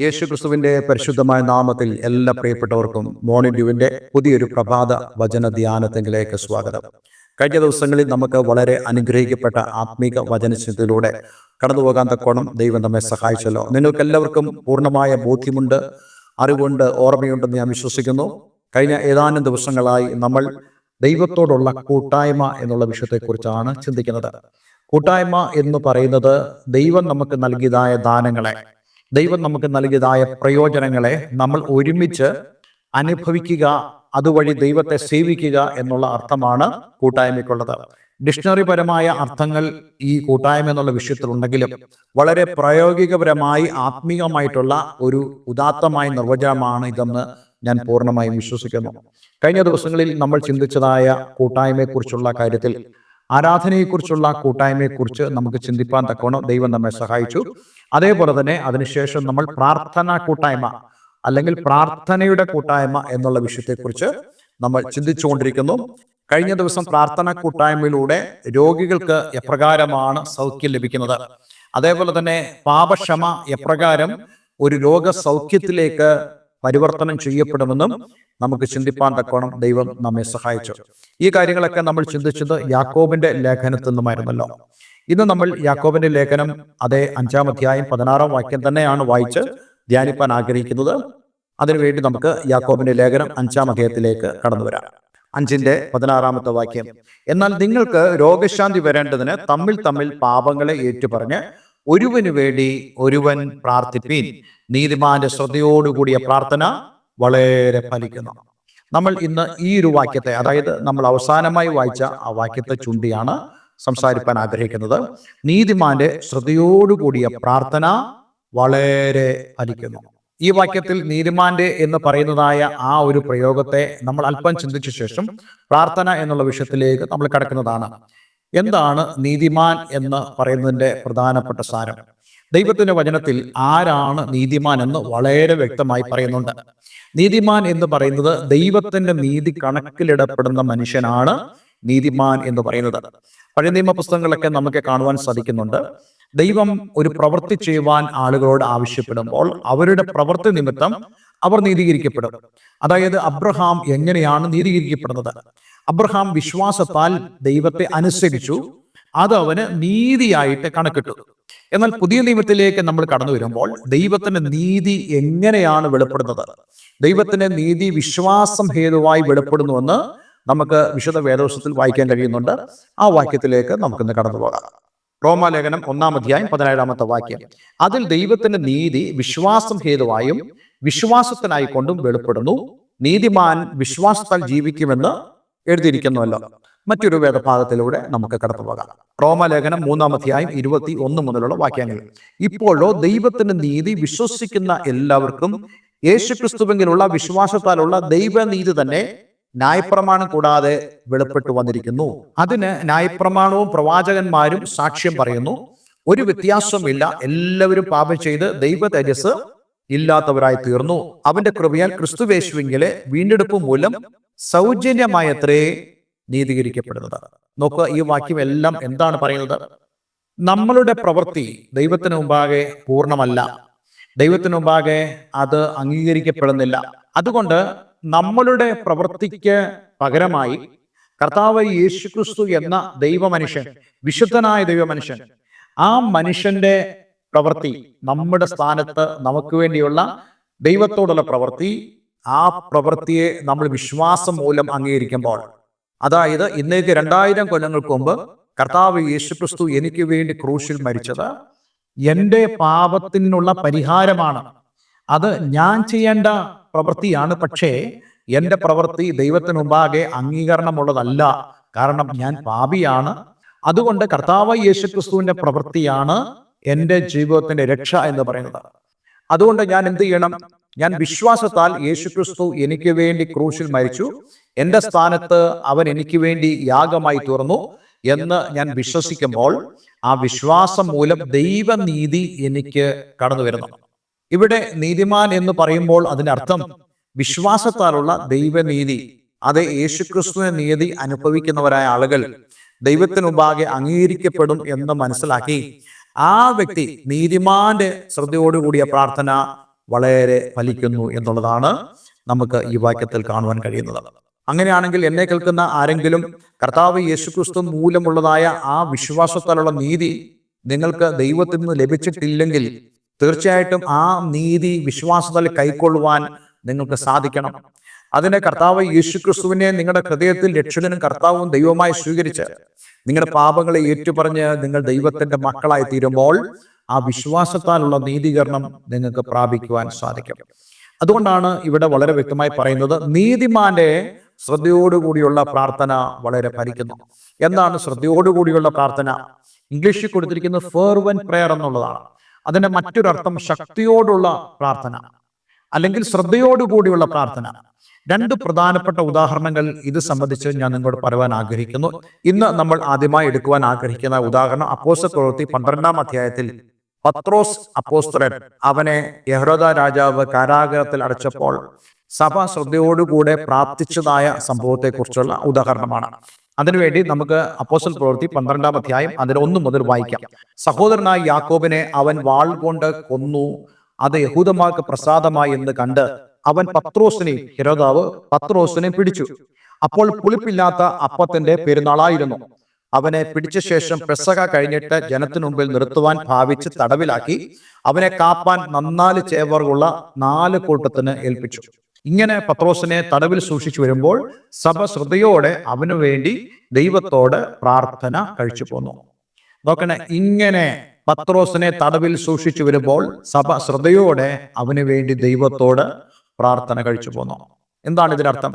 യേശു ക്രിസ്തുവിന്റെ പരിശുദ്ധമായ നാമത്തിൽ എല്ലാ പ്രിയപ്പെട്ടവർക്കും മോർണിംഗ് ഡ്യൂവിന്റെ പുതിയൊരു പ്രഭാത വചന ധ്യാനത്തിലേക്ക് സ്വാഗതം. കഴിഞ്ഞ ദിവസങ്ങളിൽ നമുക്ക് വളരെ അനുഗ്രഹിക്കപ്പെട്ട ആത്മീക വചനചിന്തയിലൂടെ കടന്നുപോകാൻ തക്കോണം ദൈവം നമ്മെ സഹായിച്ചല്ലോ. നിങ്ങൾക്ക് എല്ലാവർക്കും പൂർണ്ണമായ ബോധ്യമുണ്ട്, അറിവുണ്ട്, ഓർമ്മയുണ്ടെന്ന് ഞാൻ വിശ്വസിക്കുന്നു. കഴിഞ്ഞ ഏതാനും ദിവസങ്ങളായി നമ്മൾ ദൈവത്തോടുള്ള കൂട്ടായ്മ എന്നുള്ള വിഷയത്തെക്കുറിച്ചാണ് ചിന്തിക്കുന്നത്. കൂട്ടായ്മ എന്ന് പറയുന്നത് ദൈവം നമുക്ക് നൽകിയതായ ദാനങ്ങളെ, ദൈവം നമുക്ക് നൽകിയതായ പ്രയോജനങ്ങളെ നമ്മൾ ഒരുമിച്ച് അനുഭവിക്കുക, അതുവഴി ദൈവത്തെ സേവിക്കുക എന്നുള്ള അർത്ഥമാണ് കൂട്ടായ്മയ്ക്കുള്ളത്. ഡിക്ഷണറി പരമായ അർത്ഥങ്ങൾ ഈ കൂട്ടായ്മ എന്നുള്ള വിഷയത്തിലുണ്ടെങ്കിലും വളരെ പ്രായോഗികപരമായി ആത്മീയമായിട്ടുള്ള ഒരു ഉദാത്തമായ നിർവചനമാണ് ഇതെന്ന് ഞാൻ പൂർണ്ണമായും വിശ്വസിക്കുന്നു. കഴിഞ്ഞ ദിവസങ്ങളിൽ നമ്മൾ ചിന്തിച്ചതായ കൂട്ടായ്മയെക്കുറിച്ചുള്ള കാര്യത്തിൽ, ആരാധനയെക്കുറിച്ചുള്ള കൂട്ടായ്മയെക്കുറിച്ച് നമുക്ക് ചിന്തിപ്പാൻ തക്കവണ്ണം ദൈവം നമ്മെ സഹായിച്ചു. അതേപോലെ തന്നെ അതിനുശേഷം നമ്മൾ പ്രാർത്ഥനാ കൂട്ടായ്മ അല്ലെങ്കിൽ പ്രാർത്ഥനയുടെ കൂട്ടായ്മ എന്നുള്ള വിഷയത്തെക്കുറിച്ച് നമ്മൾ ചിന്തിച്ചുകൊണ്ടിരിക്കുന്നു. കഴിഞ്ഞ ദിവസം പ്രാർത്ഥനാ കൂട്ടായ്മയിലൂടെ രോഗികൾക്ക് എപ്രകാരമാണ് സൗഖ്യം ലഭിക്കുന്നത്, അതേപോലെ തന്നെ പാപക്ഷമ എപ്രകാരം ഒരു രോഗസൗഖ്യത്തിലേക്ക് പരിവർത്തനം ചെയ്യപ്പെടുമെന്നും നമുക്ക് ചിന്തിപ്പാൻ തക്കോണം ദൈവം നമ്മെ സഹായിച്ചു. ഈ കാര്യങ്ങളൊക്കെ നമ്മൾ ചിന്തിച്ചത് യാക്കോബിന്റെ ലേഖനത്തിൽ നിന്നുമായിരുന്നല്ലോ. ഇന്ന് നമ്മൾ യാക്കോബിന്റെ ലേഖനം അതേ 5-ാം അധ്യായം 16-ാം വാക്യം തന്നെയാണ് വായിച്ച് ധ്യാനിപ്പാൻ ആഗ്രഹിക്കുന്നത്. അതിനുവേണ്ടി നമുക്ക് യാക്കോബിന്റെ ലേഖനം 5-ാം അധ്യായത്തിലേക്ക് കടന്നു വരാം. 5-ന്റെ 16-ാമത്തെ വാക്യം: എന്നാൽ നിങ്ങൾക്ക് രോഗശാന്തി വരേണ്ടതിന് തമ്മിൽ തമ്മിൽ പാപങ്ങളെ ഏറ്റുപറഞ്ഞ് ഒരുവന് വേണ്ടി ഒരുവൻ പ്രാർത്ഥിപ്പീൻ. നീതിമാന്റെ ശ്രദ്ധയോടുകൂടിയ പ്രാർത്ഥന വളരെ ഫലിക്കുന്നു. നമ്മൾ ഇന്ന് ഈ ഒരു വാക്യത്തെ, അതായത് നമ്മൾ അവസാനമായി വായിച്ച ആ വാക്യത്തെ ചൂണ്ടിയാണ് സംസാരിപ്പാൻ ആഗ്രഹിക്കുന്നത്. നീതിമാന്റെ ശ്രദ്ധയോടുകൂടിയ പ്രാർത്ഥന വളരെ ഫലിക്കുന്നു. ഈ വാക്യത്തിൽ നീതിമാന്റെ എന്ന് പറയുന്നതായ ആ ഒരു പ്രയോഗത്തെ നമ്മൾ അല്പം ചിന്തിച്ച ശേഷം പ്രാർത്ഥന എന്നുള്ള വിഷയത്തിലേക്ക് നമ്മൾ കടക്കുന്നതാണ്. എന്താണ് നീതിമാൻ എന്ന് പറയുന്നതിന്റെ പ്രധാനപ്പെട്ട സാരം? ദൈവത്തിന്റെ വചനത്തിൽ ആരാണ് നീതിമാൻ എന്ന് വളരെ വ്യക്തമായി പറയുന്നുണ്ട്. നീതിമാൻ എന്ന് പറയുന്നത് ദൈവത്തിന്റെ നീതി കണക്കിലിടപ്പെടുന്ന മനുഷ്യനാണ് നീതിമാൻ എന്ന് പറയുന്നത്. പഴയ നിയമ പുസ്തകങ്ങളൊക്കെ നമുക്ക് കാണുവാൻ സാധിക്കുന്നുണ്ട്. ദൈവം ഒരു പ്രവൃത്തി ചെയ്യുവാൻ ആളുകളോട് ആവശ്യപ്പെടുമ്പോൾ അവരുടെ പ്രവൃത്തി നിമിത്തം അവർ നീതീകരിക്കപ്പെടും. അതായത് അബ്രഹാം എങ്ങനെയാണ് നീതീകരിക്കപ്പെടുന്നത്? അബ്രഹാം വിശ്വാസത്താൽ ദൈവത്തെ അനുസരിച്ചു, അത് അവന് നീതിയായിട്ട് കണക്കിട്ടു. എന്നാൽ പുതിയ നിയമത്തിലേക്ക് നമ്മൾ കടന്നു വരുമ്പോൾ ദൈവത്തിന്റെ നീതി എങ്ങനെയാണ് വെളിപ്പെടുന്നത്? ദൈവത്തിന്റെ നീതി വിശ്വാസം ഹേതുവായി വെളിപ്പെടുന്നുവെന്ന് നമുക്ക് വിശുദ്ധ വേദപുസ്തകത്തിൽ വായിക്കാൻ കഴിയുന്നുണ്ട്. ആ വാക്യത്തിലേക്ക് നമുക്കിന്ന് കടന്നു പോകാം. റോമാലേഖനം 1-ാം അധ്യായം 17-ാമത്തെ വാക്യം: അതിൽ ദൈവത്തിന്റെ നീതി വിശ്വാസം ഹേതുവായും വിശ്വാസത്തിനായിക്കൊണ്ടും വെളിപ്പെടുന്നു. നീതിമാൻ വിശ്വാസത്താൽ ജീവിക്കുമെന്ന് എഴുതിയിരിക്കുന്നുവല്ലോ. മറ്റൊരു വേദഭാഗത്തിലൂടെ നമുക്ക് കടന്നു പോകാം. റോമാലേഖനം 3-ാം അധ്യായം 21 മുതലുള്ള വാക്യങ്ങൾ: ഇപ്പോഴോ ദൈവത്തിന്റെ നീതി വിശ്വസിക്കുന്ന എല്ലാവർക്കും യേശുക്രിസ്തുവിലുള്ള വിശ്വാസത്താലുള്ള ദൈവനീതി തന്നെ ന്യായപ്രമാണം കൂടാതെ വെളിപ്പെട്ടു വന്നിരിക്കുന്നു. അതിന് ന്യായപ്രമാണവും പ്രവാചകന്മാരും സാക്ഷ്യം പറയുന്നു. ഒരു വ്യത്യാസമില്ല, എല്ലാവരും പാപം ചെയ്ത് ദൈവ തേജസ് ഇല്ലാത്തവരായി തീർന്നു. അവന്റെ കൃപയാൽ ക്രിസ്തുയേശുവിങ്കലെ വീണ്ടെടുപ്പ് മൂലം സൗജന്യമായത്രേ നീതീകരിക്കപ്പെടുന്നത്. നോക്കുക, ഈ വാക്യം എല്ലാം എന്താണ് പറയുന്നത്? നമ്മളുടെ പ്രവൃത്തി ദൈവത്തിന് മുമ്പാകെ പൂർണ്ണമല്ല, ദൈവത്തിന് മുമ്പാകെ അത് അംഗീകരിക്കപ്പെടുന്നില്ല. അതുകൊണ്ട് നമ്മളുടെ പ്രവൃത്തിക്ക് പകരമായി കർത്താവ് യേശുക്രിസ്തു എന്ന ദൈവമനുഷ്യൻ, വിശുദ്ധനായ ദൈവമനുഷ്യൻ, ആ മനുഷ്യന്റെ പ്രവൃത്തി, നമ്മുടെ സ്ഥാനത്ത് നമുക്ക് വേണ്ടിയുള്ള ദൈവത്തോടുള്ള പ്രവൃത്തി, ആ പ്രവൃത്തിയെ നമ്മൾ വിശ്വാസം മൂലം അംഗീകരിക്കുമ്പോൾ, അതായത് ഇന്നേക്ക് 2000 കൊല്ലങ്ങൾക്ക് മുമ്പ് കർത്താവ് യേശുക്രിസ്തു എനിക്ക് വേണ്ടി ക്രൂശിൽ മരിച്ചത് എൻ്റെ പാപത്തിനുള്ള പരിഹാരമാണ്. അത് ഞാൻ ചെയ്യേണ്ട പ്രവൃത്തിയാണ്, പക്ഷേ എൻ്റെ പ്രവൃത്തി ദൈവത്തിന് മുമ്പാകെ അംഗീകരണമുള്ളതല്ല, കാരണം ഞാൻ പാപിയാണ്. അതുകൊണ്ട് കർത്താവ് യേശുക്രിസ്തുവിന്റെ പ്രവൃത്തിയാണ് എൻ്റെ ജീവിതത്തിന്റെ രക്ഷ എന്ന് പറയുന്നത്. അതുകൊണ്ട് ഞാൻ എന്ത് ചെയ്യണം? ഞാൻ വിശ്വാസത്താൽ യേശുക്രിസ്തു എനിക്ക് വേണ്ടി ക്രൂശിൽ മരിച്ചു, എൻ്റെ സ്ഥാനത്ത് അവൻ എനിക്ക് വേണ്ടി യാഗമായി തീർന്നു എന്ന് ഞാൻ വിശ്വസിക്കുമ്പോൾ ആ വിശ്വാസം മൂലം ദൈവനീതി എനിക്ക് കടന്നു വരുന്നു. ഇവിടെ നീതിമാൻ എന്ന് പറയുമ്പോൾ അതിനർത്ഥം വിശ്വാസത്താലുള്ള ദൈവനീതി, അത് യേശുക്രിസ്തുവിന്റെ നീതി അനുഭവിക്കുന്നവരായ ആളുകൾ ദൈവത്തിന് മുമ്പാകെ അംഗീകരിക്കപ്പെടും എന്ന് മനസ്സിലാക്കി ആ വ്യക്തി നീതിമാന്റെ ശ്രദ്ധയോടുകൂടിയ പ്രാർത്ഥന വളരെ ഫലിക്കുന്നു എന്നുള്ളതാണ് നമുക്ക് ഈ വാക്യത്തിൽ കാണുവാൻ കഴിയുന്നത്. അങ്ങനെയാണെങ്കിൽ എന്നെ കേൾക്കുന്ന ആരെങ്കിലും കർത്താവ് യേശുക്രിസ്തു മൂലമുള്ളതായ ആ വിശ്വാസത്താലുള്ള നീതി നിങ്ങൾക്ക് ദൈവത്തിൽ നിന്ന് ലഭിച്ചിട്ടില്ലെങ്കിൽ തീർച്ചയായിട്ടും ആ നീതി വിശ്വാസത്തിൽ കൈക്കൊള്ളുവാൻ നിങ്ങൾക്ക് സാധിക്കണം. അതിന് കർത്താവ് യേശുക്രിസ്തുവിനെ നിങ്ങളുടെ ഹൃദയത്തിൽ രക്ഷകനും കർത്താവും ദൈവമായി സ്വീകരിച്ച് നിങ്ങളുടെ പാപങ്ങളെ ഏറ്റുപറഞ്ഞ് നിങ്ങൾ ദൈവത്തിന്റെ മക്കളായി തീരുമ്പോൾ ആ വിശ്വാസത്താലുള്ള നീതീകരണം നിങ്ങൾക്ക് പ്രാപിക്കുവാൻ സാധിക്കും. അതുകൊണ്ടാണ് ഇവിടെ വളരെ വ്യക്തമായി പറയുന്നത്, നീതിമാന്റെ ശ്രദ്ധയോടുകൂടിയുള്ള പ്രാർത്ഥന വളരെ ഫലിക്കുന്നു. എന്താണ് ശ്രദ്ധയോടുകൂടിയുള്ള പ്രാർത്ഥന? ഇംഗ്ലീഷിൽ കൊടുത്തിരിക്കുന്നത് ഫെർവന്റ് പ്രയർ എന്നുള്ളതാണ്. അതിന്റെ മറ്റൊരർത്ഥം ശക്തിയോടുള്ള പ്രാർത്ഥന അല്ലെങ്കിൽ ശ്രദ്ധയോടുകൂടിയുള്ള പ്രാർത്ഥന. രണ്ട് പ്രധാനപ്പെട്ട ഉദാഹരണങ്ങൾ ഇത് സംബന്ധിച്ച് ഞാൻ നിങ്ങളോട് പറയുവാൻ ആഗ്രഹിക്കുന്നു. ഇന്ന് നമ്മൾ ആദ്യമായി എടുക്കുവാൻ ആഗ്രഹിക്കുന്ന ഉദാഹരണം അപ്പോസ്തലപ്രവൃത്തി 12-ാം അധ്യായത്തിൽ പത്രോസ് അപ്പോസ്തലൻ അവനെ ഹെരോദാ രാജാവ് കാരാഗൃഹത്തിൽ അടച്ചപ്പോൾ സഭ ശ്രദ്ധയോടുകൂടെ പ്രാർത്ഥിച്ചതായ സംഭവത്തെക്കുറിച്ചുള്ള ഉദാഹരണമാണ്. അതിനുവേണ്ടി നമുക്ക് അപ്പോസ്തലപ്രവൃത്തി 12-ാം അധ്യായം അതിന് 1 മുതൽ വായിക്കാം. സഹോദരനായ യാക്കോബിനെ അവൻ വാൾ കൊണ്ട് കൊന്നു, അത് യഹൂദന്മാർക്ക് പ്രസാദമായി എന്ന് കണ്ട് അവൻ ഹെരോദാവ് പത്രോസിനെ പിടിച്ചു. അപ്പോൾ പുളിപ്പില്ലാത്ത അപ്പത്തിന്റെ പെരുന്നാളായിരുന്നു. അവനെ പിടിച്ച ശേഷം പെസഹ കഴിഞ്ഞിട്ട് ജനത്തിനു മുമ്പിൽ നിർത്തുവാൻ ഭാവിച്ച് തടവിലാക്കി അവനെ കാപ്പാൻ 4 ചേവറുള്ള 4 കൂട്ടത്തിന് ഏൽപ്പിച്ചു. ഇങ്ങനെ പത്രോസിനെ തടവിൽ സൂക്ഷിച്ചു വരുമ്പോൾ സഭ ശ്രദ്ധയോടെ അവനു വേണ്ടി ദൈവത്തോട് പ്രാർത്ഥന കഴിച്ചു പോന്നു. നോക്കണേ, ഇങ്ങനെ പത്രോസിനെ തടവിൽ സൂക്ഷിച്ചു വരുമ്പോൾ സഭ ശ്രദ്ധയോടെ അവന് വേണ്ടി ദൈവത്തോട് പ്രാർത്ഥന കഴിച്ചു പോന്നു. എന്താണ് ഇതിനർത്ഥം?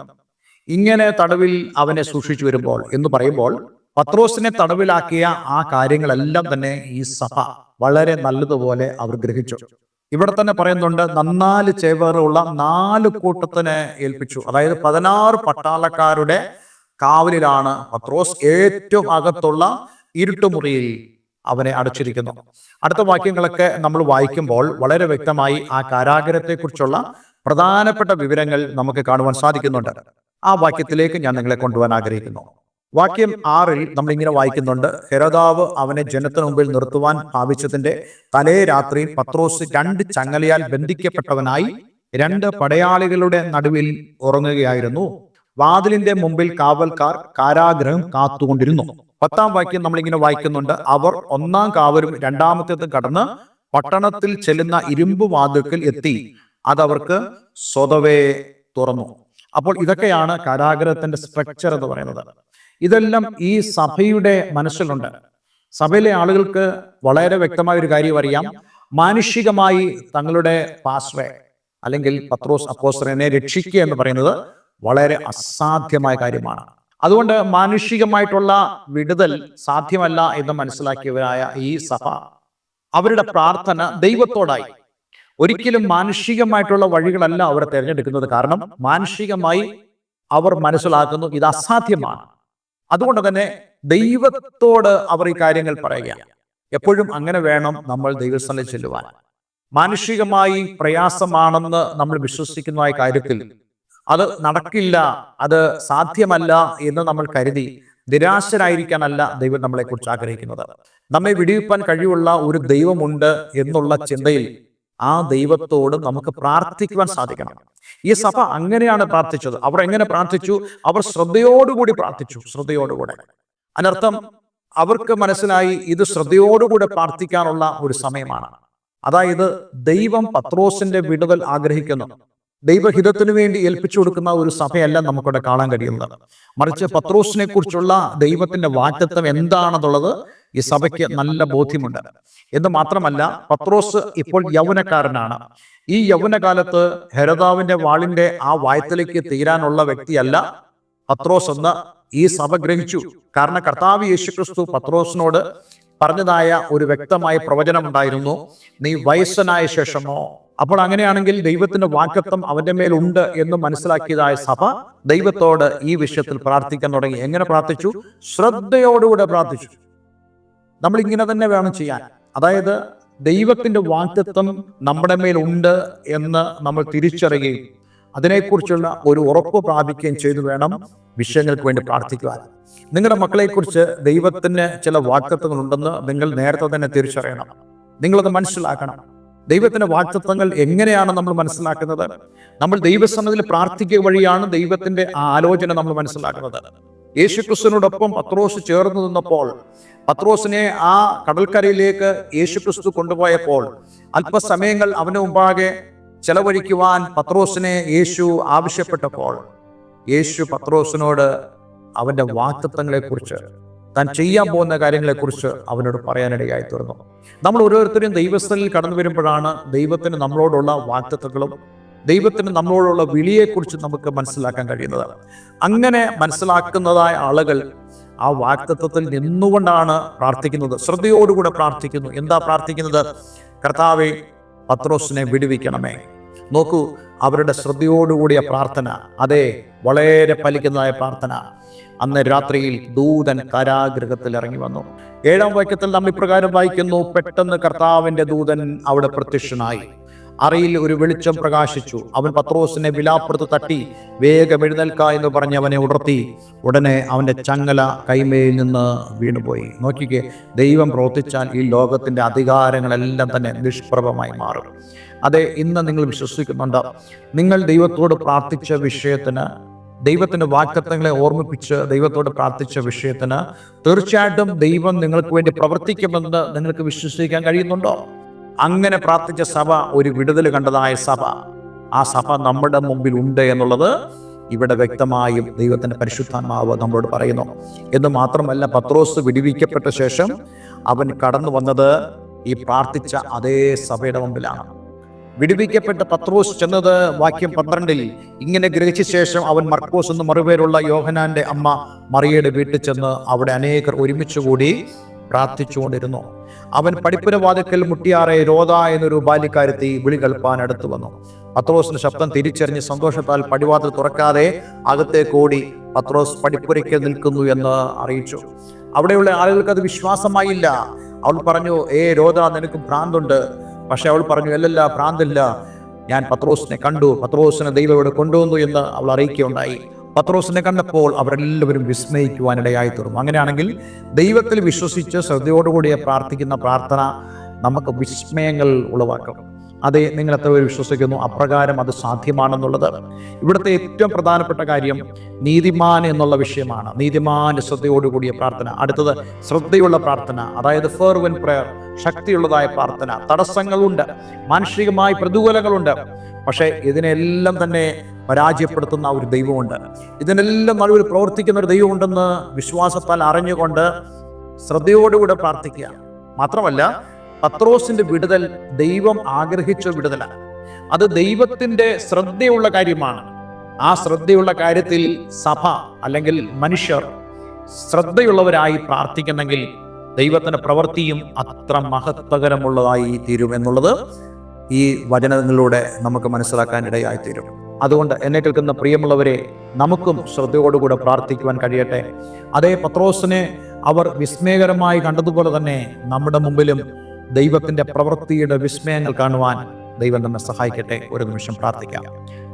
ഇങ്ങനെ തടവിൽ അവനെ സൂക്ഷിച്ചു വരുമ്പോൾ എന്ന് പറയുമ്പോൾ പത്രോസിനെ തടവിലാക്കിയ ആ കാര്യങ്ങളെല്ലാം തന്നെ ഈ സഭ വളരെ നല്ലതുപോലെ അവർ ഗ്രഹിച്ചു. ഇവിടെ തന്നെ പറയുന്നുണ്ട്, 4 ചേവറുള്ള 4 കൂട്ടത്തിന് ഏൽപ്പിച്ചു. അതായത് 16 പട്ടാളക്കാരുടെ കാവലിലാണ് പത്രോസ് ഏറ്റവും അകത്തുള്ള ഇരുട്ടുമുറിയിൽ അവനെ അടച്ചിരിക്കുന്നു. അടുത്ത വാക്യങ്ങളൊക്കെ നമ്മൾ വായിക്കുമ്പോൾ വളരെ വ്യക്തമായി ആ കാരാഗൃഹത്തെക്കുറിച്ചുള്ള പ്രധാനപ്പെട്ട വിവരങ്ങൾ നമുക്ക് കാണുവാൻ സാധിക്കുന്നുണ്ട്. ആ വാക്യത്തിലേക്ക് ഞാൻ നിങ്ങളെ കൊണ്ടുപോകാൻ ആഗ്രഹിക്കുന്നു. വാക്യം 6 നമ്മൾ ഇങ്ങനെ വായിക്കുന്നുണ്ട്, ഹെരോദാവ് അവനെ ജനത്തിനു മുമ്പിൽ നിർത്തുവാൻ ഭാവിച്ചതിന്റെ തലേ രാത്രിയിൽ പത്രോസ് 2 ചങ്ങലയാൽ ബന്ധിക്കപ്പെട്ടവനായി 2 പടയാളികളുടെ നടുവിൽ ഉറങ്ങുകയായിരുന്നു. വാതിലിന്റെ മുമ്പിൽ കാവൽക്കാർ കാരാഗൃഹം കാത്തുകൊണ്ടിരുന്നു. 10-ാം വാക്യം നമ്മൾ ഇങ്ങനെ വായിക്കുന്നുണ്ട്, അവർ 1-ാം കാവലും 2-ാമത്തേതും കടന്ന് പട്ടണത്തിൽ ചെല്ലുന്ന ഇരുമ്പ് വാതിൽക്കൽ എത്തി അതവർക്ക് സ്വതവേ തുറന്നു. അപ്പോൾ ഇതൊക്കെയാണ് കാരാഗൃഹത്തിന്റെ സ്ട്രക്ചർ എന്ന് പറയുന്നത്. ഇതെല്ലാം ഈ സഭയുടെ മനസ്സിലുണ്ട്. സഭയിലെ ആളുകൾക്ക് വളരെ വ്യക്തമായ ഒരു കാര്യം അറിയാം, മാനുഷികമായി തങ്ങളുടെ പാസ്റ്ററെ അല്ലെങ്കിൽ പത്രോസ് അപ്പോസ്തലനെ രക്ഷിക്കുക എന്ന് പറയുന്നത് വളരെ അസാധ്യമായ കാര്യമാണ്. അതുകൊണ്ട് മാനുഷികമായിട്ടുള്ള വിടുതൽ സാധ്യമല്ല എന്ന് മനസ്സിലാക്കിയവരായ ഈ സഭ അവരുടെ പ്രാർത്ഥന ദൈവത്തോടായി. ഒരിക്കലും മാനുഷികമായിട്ടുള്ള വഴികളല്ല അവർ തിരഞ്ഞെടുക്കുന്നത്. കാരണം മാനുഷികമായി അവർ മനസ്സിലാക്കുന്നു ഇത് അസാധ്യമാണ്. അതുകൊണ്ട് തന്നെ ദൈവത്തോട് അവർ ഈ കാര്യങ്ങൾ പറയുക. എപ്പോഴും അങ്ങനെ വേണം നമ്മൾ ദൈവസ്ഥലിൽ ചെല്ലുവാൻ. മാനുഷികമായി പ്രയാസമാണെന്ന് നമ്മൾ വിശ്വസിക്കുന്ന കാര്യത്തിൽ അത് നടക്കില്ല, അത് സാധ്യമല്ല എന്ന് നമ്മൾ കരുതി നിരാശരായിരിക്കാനല്ല ദൈവം നമ്മളെ കുറിച്ച് ആഗ്രഹിക്കുന്നത്. നമ്മെ വിടിവിപ്പാൻ കഴിവുള്ള ഒരു ദൈവമുണ്ട് എന്നുള്ള ചിന്തയിൽ ആ ദൈവത്തോട് നമുക്ക് പ്രാർത്ഥിക്കുവാൻ സാധിക്കണം. ഈ സഭ അങ്ങനെയാണ് പ്രാർത്ഥിച്ചത്. അവർ എങ്ങനെ പ്രാർത്ഥിച്ചു? അവർ ശ്രദ്ധയോടുകൂടി പ്രാർത്ഥിച്ചു. ശ്രദ്ധയോടുകൂടെ അതിനർത്ഥം അവർക്ക് മനസ്സിലായി ഇത് ശ്രദ്ധയോടുകൂടെ പ്രാർത്ഥിക്കാനുള്ള ഒരു സമയമാണ്. അതായത് ദൈവം പത്രോസിന്റെ വിടുതൽ ആഗ്രഹിക്കുന്നു. ദൈവഹിതത്തിനു വേണ്ടി ഏൽപ്പിച്ചു കൊടുക്കുന്ന ഒരു സഭയല്ല നമുക്കിവിടെ കാണാൻ കഴിയുന്നത്. മറിച്ച് പത്രോസിനെ കുറിച്ചുള്ള ദൈവത്തിന്റെ വാഗ്ദത്തം എന്താണെന്നുള്ളത് ഈ സഭയ്ക്ക് നല്ല ബോധ്യമുണ്ട്. എന്ന് മാത്രമല്ല, പത്രോസ് ഇപ്പോൾ യൗവനക്കാരനാണ്. ഈ യൗവനകാലത്ത് ഹെരോദാവിന്റെ വാളിന്റെ ആ വായ്ത്തലേക്ക് തീരാനുള്ള വ്യക്തിയല്ല പത്രോസ് എന്ന് ഈ സഭ ഗ്രഹിച്ചു. കാരണം കർത്താവ് യേശുക്രിസ്തു പത്രോസിനോട് പറഞ്ഞതായ ഒരു വ്യക്തമായ പ്രവചനം ഉണ്ടായിരുന്നു, നീ വയസ്സനായ ശേഷമോ. അപ്പോൾ അങ്ങനെയാണെങ്കിൽ ദൈവത്തിന്റെ വാഗ്ദത്തം അവന്റെ മേലുണ്ട് എന്ന് മനസ്സിലാക്കിയതായ സഭ ദൈവത്തോട് ഈ വിഷയത്തിൽ പ്രാർത്ഥിക്കാൻ തുടങ്ങി. എങ്ങനെ പ്രാർത്ഥിച്ചു? ശ്രദ്ധയോടുകൂടെ പ്രാർത്ഥിച്ചു. നമ്മൾ ഇങ്ങനെ തന്നെ വേണം ചെയ്യാൻ. അതായത് ദൈവത്തിന്റെ വാഗ്ദത്തം നമ്മുടെ മേലുണ്ട് എന്ന് നമ്മൾ തിരിച്ചറിയുകയും അതിനെക്കുറിച്ചുള്ള ഒരു ഉറപ്പ് പ്രാപിക്കുകയും ചെയ്തു വേണം വിഷയങ്ങൾക്ക് വേണ്ടി പ്രാർത്ഥിക്കുവാൻ. നിങ്ങളുടെ മക്കളെക്കുറിച്ച് ദൈവത്തിന് ചില വാഗ്ദത്തങ്ങൾ ഉണ്ടെന്ന് നിങ്ങൾ നേരത്തെ തന്നെ തിരിച്ചറിയണം. നിങ്ങളത് മനസ്സിലാക്കണം. ദൈവത്തിൻ്റെ വാഗ്ദത്തങ്ങൾ എങ്ങനെയാണ് നമ്മൾ മനസ്സിലാക്കുന്നത്? നമ്മൾ ദൈവസന്നിധിയിൽ പ്രാർത്ഥിക്കുക വഴിയാണ് ദൈവത്തിൻ്റെ ആ ആലോചന നമ്മൾ മനസ്സിലാക്കുന്നത്. യേശുക്രിസ്തുവിനോടൊപ്പം പത്രോസ് ചേർന്ന് നിന്നപ്പോൾ, പത്രോസിനെ ആ കടൽക്കരയിലേക്ക് യേശുക്രിസ്തു കൊണ്ടുപോയപ്പോൾ, അല്പസമയങ്ങൾ അവന് മുമ്പാകെ ചെലവഴിക്കുവാൻ പത്രോസിനെ യേശു ആവശ്യപ്പെട്ടപ്പോൾ, യേശു പത്രോസിനോട് അവൻ്റെ വാഗ്ദത്തങ്ങളെക്കുറിച്ച്, താൻ ചെയ്യാൻ പോകുന്ന കാര്യങ്ങളെക്കുറിച്ച് അവനോട് പറയാനിടയായി തീർന്നു. നമ്മൾ ഓരോരുത്തരും ദൈവസ്ഥലിൽ കടന്നു വരുമ്പോഴാണ് ദൈവത്തിന് നമ്മളോടുള്ള വാഗ്ദത്തങ്ങളും ദൈവത്തിന് നമ്മളോടുള്ള വിളിയെക്കുറിച്ച് നമുക്ക് മനസ്സിലാക്കാൻ കഴിയുന്നത്. അങ്ങനെ മനസ്സിലാക്കുന്നതായ ആളുകൾ ആ വാഗ്ദത്തത്തിൽ നിന്നുകൊണ്ടാണ് പ്രാർത്ഥിക്കുന്നത്, ശ്രദ്ധയോടുകൂടെ പ്രാർത്ഥിക്കുന്നു. എന്താ പ്രാർത്ഥിക്കുന്നത്? കർത്താവേ, പത്രോസിനെ വിടുവിക്കണമേ. നോക്കൂ, അവരുടെ ശ്രദ്ധയോടുകൂടിയ പ്രാർത്ഥന, അതെ, വളരെ ഫലിക്കുന്നതായ പ്രാർത്ഥന. അന്ന് രാത്രിയിൽ ദൂതൻ കാരാഗൃഹത്തിൽ ഇറങ്ങി വന്നു. 7-ാം വാക്യത്തിൽ നാം ഇപ്രകാരം വായിക്കുന്നു: പെട്ടെന്ന് കർത്താവിന്റെ ദൂതൻ അവിടെ പ്രത്യക്ഷനായി, അറയിൽ ഒരു വെളിച്ചം പ്രകാശിച്ചു. അവൻ പത്രോസിനെ വിലാപ്പുറത്ത് തട്ടി, വേഗം എഴുന്നേൽക്ക എന്ന് പറഞ്ഞ് അവനെ ഉണർത്തി. ഉടനെ അവന്റെ ചങ്ങല കൈമേൽ നിന്ന് വീണുപോയി. നോക്കിക്കേ, ദൈവം പ്രവർത്തിച്ചാൽ ഈ ലോകത്തിന്റെ അധികാരങ്ങളെല്ലാം തന്നെ നിഷ്പ്രഭമായി മാറും. അതെ, ഇന്ന് നിങ്ങൾ വിശ്വസിക്കുന്നുണ്ട്, നിങ്ങൾ ദൈവത്തോട് പ്രാർത്ഥിച്ച വിഷയത്തിന്, ദൈവത്തിൻ്റെ വാഗ്ദത്തങ്ങളെ ഓർമ്മിപ്പിച്ച് ദൈവത്തോട് പ്രാർത്ഥിച്ച വിഷയത്തിന് തീർച്ചയായിട്ടും ദൈവം നിങ്ങൾക്ക് വേണ്ടി പ്രവർത്തിക്കുമെന്ന് നിങ്ങൾക്ക് വിശ്വസിക്കാൻ കഴിയുന്നുണ്ടോ? അങ്ങനെ പ്രാർത്ഥിച്ച സഭ, ഒരു വിടുതൽ കണ്ടതായ സഭ, ആ സഭ നമ്മുടെ മുമ്പിൽ ഉണ്ട് എന്നുള്ളത് ഇവിടെ വ്യക്തമായും ദൈവത്തിൻ്റെ പരിശുദ്ധാത്മാവ് നമ്മളോട് പറയുന്നു. എന്ന് മാത്രമല്ല, പത്രോസ് വിടുവിക്കപ്പെട്ട ശേഷം അവൻ കടന്നു വന്നത് ഈ പ്രാർത്ഥിച്ച അതേ സഭയുടെ മുമ്പിലാണ്. വിടുവിക്കപ്പെട്ട പത്രോസ് ചെന്നത് വാക്യം 12-ൽ ഇങ്ങനെ ഗ്രഹിച്ച ശേഷം അവൻ മർക്കോസ് എന്ന് മറുപേരുള്ള യോഹനാന്റെ അമ്മ മറിയയുടെ വീട്ടിൽ ചെന്ന് അവിടെ അനേകർ ഒരുമിച്ച് കൂടി പ്രാർത്ഥിച്ചുകൊണ്ടിരുന്നു. അവൻ പടിപ്പുരവാതിക്കൽ മുട്ടിയാറെ രോദ എന്നൊരു ബാല്യക്കാരത്തി വിളി കേൾപ്പാൻ അടുത്തു വന്നു. പത്രോസിന്റെ ശബ്ദം തിരിച്ചറിഞ്ഞ് സന്തോഷത്താൽ പടിവാതിൽ തുറക്കാതെ അകത്തേക്ക് ഓടി പത്രോസ് പടിപ്പുരയ്ക്ക് നിൽക്കുന്നു എന്ന് അറിയിച്ചു. അവിടെയുള്ള ആളുകൾക്ക് അത് വിശ്വാസമായില്ല. അവൾ പറഞ്ഞു, രോദ, നിനക്ക് ഭ്രാന്തുണ്ട്. പക്ഷെ അവൾ പറഞ്ഞു, അല്ലല്ല, ഭ്രാന്തില്ല, ഞാൻ പത്രോസിനെ കണ്ടു, പത്രോസിനെ ദൈവം ഇവിടെ കൊണ്ടുവന്നു എന്ന് അവൾ അറിയിക്കുകയുണ്ടായി. പത്രോസിനെ കണ്ടപ്പോൾ അവരെല്ലാവരും വിസ്മയിക്കുവാനിടയായി തീർന്നു. അങ്ങനെയാണെങ്കിൽ ദൈവത്തിൽ വിശ്വസിച്ച് ശ്രദ്ധയോടുകൂടി പ്രാർത്ഥിക്കുന്ന പ്രാർത്ഥന നമുക്ക് വിസ്മയങ്ങൾ ഉളവാക്കും. അതെ, നിങ്ങൾ എത്ര പേര് വിശ്വസിക്കുന്നു അപ്രകാരം അത് സാധ്യമാണെന്നുള്ളത്? ഇവിടുത്തെ ഏറ്റവും പ്രധാനപ്പെട്ട കാര്യം നീതിമാൻ എന്നുള്ള വിഷയമാണ്. നീതിമാന്റെ ശ്രദ്ധയോടുകൂടിയ പ്രാർത്ഥന. അടുത്തത് ശ്രദ്ധയുള്ള പ്രാർത്ഥന, അതായത് ഫെർവെന്റ് പ്രയർ, ശക്തിയുള്ളതായ പ്രാർത്ഥന. തടസ്സങ്ങളുണ്ട്, മാനുഷികമായ പ്രതികൂലങ്ങളുണ്ട്, പക്ഷേ ഇതിനെല്ലാം തന്നെ പരാജയപ്പെടുത്തുന്ന ഒരു ദൈവമുണ്ട്. ഇതിനെല്ലാം നടുവിൽ പ്രവർത്തിക്കുന്ന ഒരു ദൈവമുണ്ടെന്ന് വിശ്വാസത്താൽ അറിഞ്ഞുകൊണ്ട് ശ്രദ്ധയോടുകൂടെ പ്രാർത്ഥിക്കുക. മാത്രമല്ല, പത്രോസിന്റെ വിടുതൽ ദൈവം ആഗ്രഹിച്ച വിടുതലാണ്. അത് ദൈവത്തിന്റെ ശ്രദ്ധയുള്ള കാര്യമാണ്. ആ ശ്രദ്ധയുള്ള കാര്യത്തിൽ സഭ അല്ലെങ്കിൽ മനുഷ്യർ ശ്രദ്ധയുള്ളവരായി പ്രാർത്ഥിക്കുന്നെങ്കിൽ ദൈവത്തിന്റെ പ്രവൃത്തിയും അത്ര മഹത്വകരമുള്ളതായി തീരും എന്നുള്ളത് ഈ വചനങ്ങളിലൂടെ നമുക്ക് മനസ്സിലാക്കാൻ ഇടയായി തീരും. അതുകൊണ്ട് എന്നെ കേൾക്കുന്ന പ്രിയമുള്ളവരെ, നമുക്കും ശ്രദ്ധയോടുകൂടെ പ്രാർത്ഥിക്കുവാൻ കഴിയട്ടെ. അതേ പത്രോസിനെ അവർ വിസ്മയകരമായി കണ്ടതുപോലെ തന്നെ നമ്മുടെ മുമ്പിലും ദൈവത്തിന്റെ പ്രവൃത്തിയുടെ വിസ്മയങ്ങൾ കാണുവാൻ ദൈവം നമ്മെ സഹായിക്കട്ടെ. ഒരു നിമിഷം പ്രാർത്ഥിക്കാം.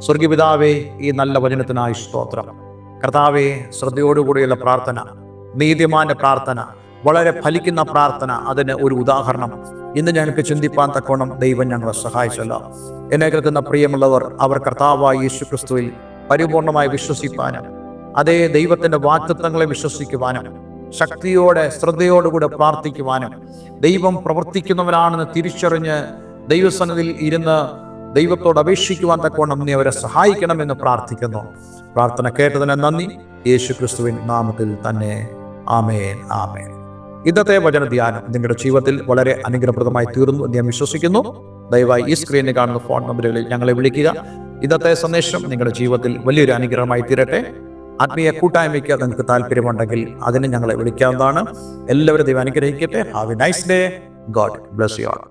സ്വർഗീയ പിതാവേ, ഈ നല്ല വചനത്തിനായി സ്തോത്രം. കർത്താവേ, ശ്രദ്ധയോടുകൂടിയുള്ള പ്രാർത്ഥന, നീതിമാന്റെ പ്രാർത്ഥന, വളരെ ഫലിക്കുന്ന പ്രാർത്ഥന, അതിന് ഒരു ഉദാഹരണം ഇന്ന് ഞങ്ങൾക്ക് ചിന്തിപ്പാൻ തക്കോണം ദൈവം ഞങ്ങളെ സഹായിച്ചല്ലോ. എന്നെ കേൾക്കുന്ന പ്രിയമുള്ളവർ, അവർ കർത്താവായ യേശുക്രിസ്തുവിൽ പരിപൂർണമായി വിശ്വസിപ്പാനും അതേ ദൈവത്തിന്റെ വാഗ്ദത്തങ്ങളെ വിശ്വസിക്കുവാനും ശക്തിയോടെ ശ്രദ്ധയോടുകൂടെ പ്രാർത്ഥിക്കുവാനും ദൈവം പ്രവർത്തിക്കുന്നവനാണെന്ന് തിരിച്ചറിഞ്ഞ് ദൈവസന്നിധിയിൽ ഇരുന്ന് ദൈവത്തോട് അപേക്ഷിക്കുവാൻ തക്കോണം നീ അവരെ സഹായിക്കണമെന്ന് പ്രാർത്ഥിക്കുന്നു. പ്രാർത്ഥന കേട്ടതിന് നന്ദി. യേശുക്രിസ്തുവിൻ നാമത്തിൽ തന്നെ. ആമേൻ, ആമേൻ. ഇന്നത്തെ വചന ധ്യാനം നിങ്ങളുടെ ജീവിതത്തിൽ വളരെ അനുഗ്രഹപ്രദമായി തീർന്നു എന്ന് ഞാൻ വിശ്വസിക്കുന്നു. ദയവായി ഈ സ്ക്രീനിൽ കാണുന്ന ഫോൺ നമ്പറുകളിൽ ഞങ്ങളെ വിളിക്കുക. ഇന്നത്തെ സന്ദേശം നിങ്ങളുടെ ജീവിതത്തിൽ വലിയൊരു അനുഗ്രഹമായി തീരട്ടെ. ആത്മീയ കൂട്ടായ്മയ്ക്ക് നിങ്ങൾക്ക് താല്പര്യമുണ്ടെങ്കിൽ അതിന് ഞങ്ങളെ വിളിക്കാവുന്നതാണ്. എല്ലാവരും ദൈവം അനുഗ്രഹിക്കട്ടെ. Have A nice day. God bless you all.